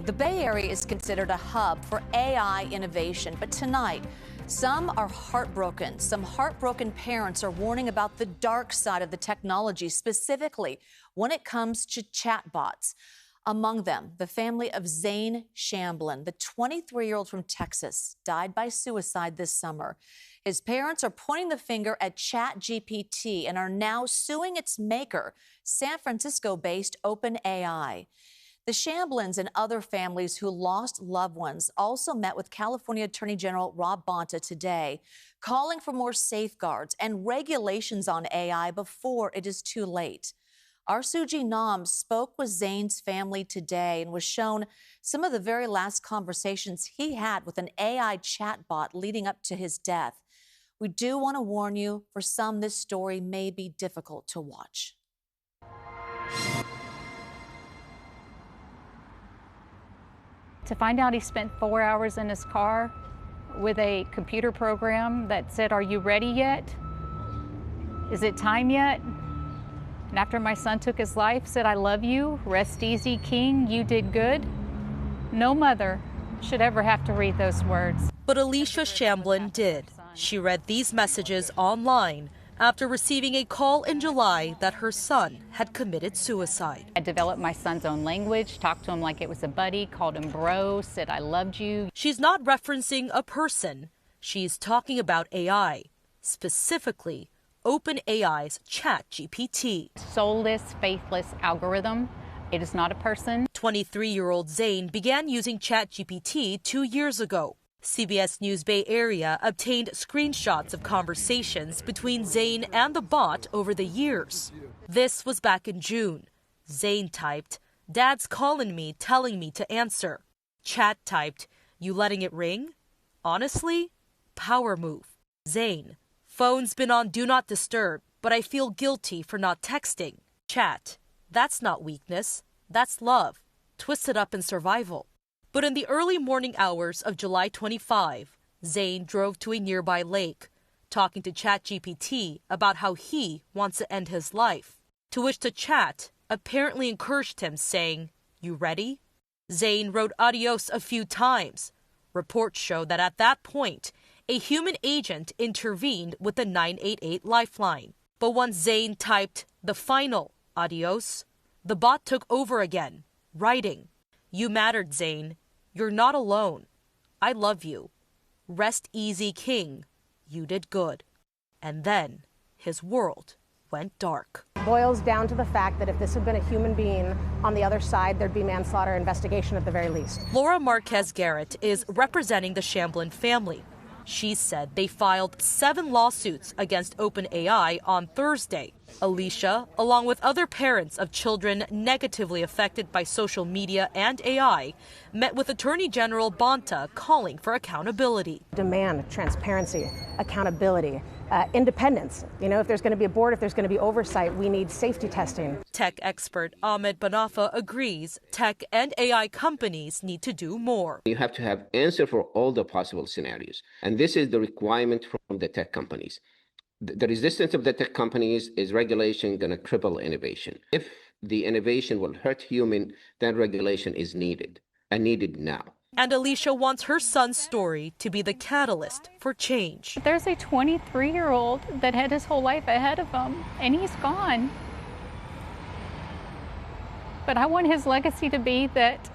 The Bay Area is considered a hub for AI innovation, but tonight, some are heartbroken. Some heartbroken parents are warning about the dark side of the technology, specifically when it comes to chatbots. Among them, the family of Zane Shamblin, the 23-year-old from Texas, died by suicide this summer. His parents are pointing the finger at ChatGPT and are now suing its maker, San Francisco-based OpenAI. The Shamblins and other families who lost loved ones also met with California Attorney General Rob Bonta today, calling for more safeguards and regulations on AI before it is too late. Our Suji Nam spoke with Zane's family today and was shown some of the very last conversations he had with an AI chatbot leading up to his death. We do want to warn you, for some, this story may be difficult to watch. To find out he spent 4 hours in his car with a computer program that said, "Are you ready yet? Is it time yet?" And after my son took his life, said, "I love you, rest easy, King, you did good." No mother should ever have to read those words. But Alicia Shamblin did. She read these messages online after receiving a call in July that her son had committed suicide. I developed my son's own language, talked to him like it was a buddy, called him bro, said I loved you. She's not referencing a person. She's talking about AI, specifically OpenAI's ChatGPT. Soulless, faithless algorithm. It is not a person. 23-year-old Zane began using ChatGPT 2 years ago. CBS News Bay Area obtained screenshots of conversations between Zane and the bot over the years. This was back in June. Zane typed, "Dad's calling me, telling me to answer." Chat typed, "You letting it ring? Honestly? Power move." Zane, "Phone's been on Do Not Disturb, but I feel guilty for not texting." Chat, "That's not weakness. That's love. Twisted up in survival." But in the early morning hours of July 25, Zane drove to a nearby lake, talking to ChatGPT about how he wants to end his life, to which the chat apparently encouraged him, saying, "You ready?" Zane wrote adios a few times. Reports show that at that point, a human agent intervened with the 988 lifeline. But once Zane typed the final adios, the bot took over again, writing, "You mattered, Zane. You're not alone. I love you. Rest easy, King. You did good." And then his world went dark. Boils down to the fact that if this had been a human being on the other side, there'd be manslaughter investigation at the very least. Laura Marquez Garrett is representing the Shamblin family. She said they filed 7 lawsuits against OpenAI on Thursday. Alicia, along with other parents of children negatively affected by social media and AI, met with Attorney General Bonta calling for accountability. Demand transparency, accountability, independence. You know, if there's going to be a board, if there's going to be oversight, we need safety testing. Tech expert Ahmed Banafa agrees tech and AI companies need to do more. You have to have answer for all the possible scenarios. And this is the requirement from the tech companies. The resistance of the tech companies is regulation going to cripple innovation. If the innovation will hurt human, then regulation is needed, and needed now. And Alicia wants her son's story to be the catalyst for change. There's a 23-year-old that had his whole life ahead of him, and he's gone. But I want his legacy to be that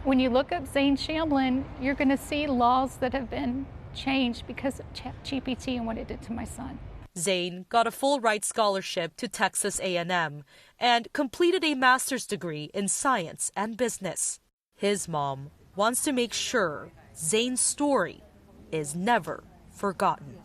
when you look up Zane Shamblin, you're going to see laws that have been changed because of ChatGPT and what it did to my son. Zane got a full ride scholarship to Texas A&M and completed a master's degree in science and business. His mom wants to make sure Zane's story is never forgotten.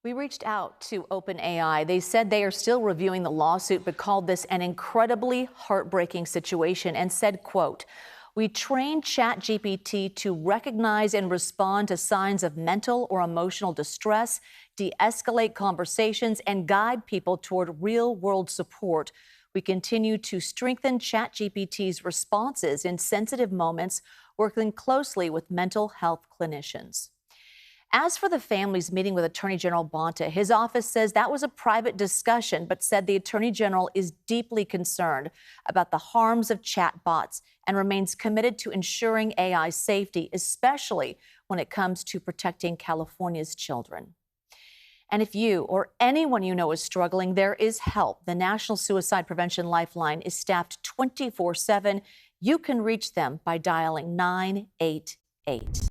We reached out to OpenAI. They said they are still reviewing the lawsuit, but called this an incredibly heartbreaking situation and said, quote, "We trained ChatGPT to recognize and respond to signs of mental or emotional distress, de-escalate conversations, and guide people toward real-world support. We continue to strengthen ChatGPT's responses in sensitive moments, working closely with mental health clinicians." As for the families meeting with Attorney General Bonta, his office says that was a private discussion, but said the Attorney General is deeply concerned about the harms of chatbots and remains committed to ensuring AI safety, especially when it comes to protecting California's children. And if you or anyone you know is struggling, there is help. The National Suicide Prevention Lifeline is staffed 24/7. You can reach them by dialing 988.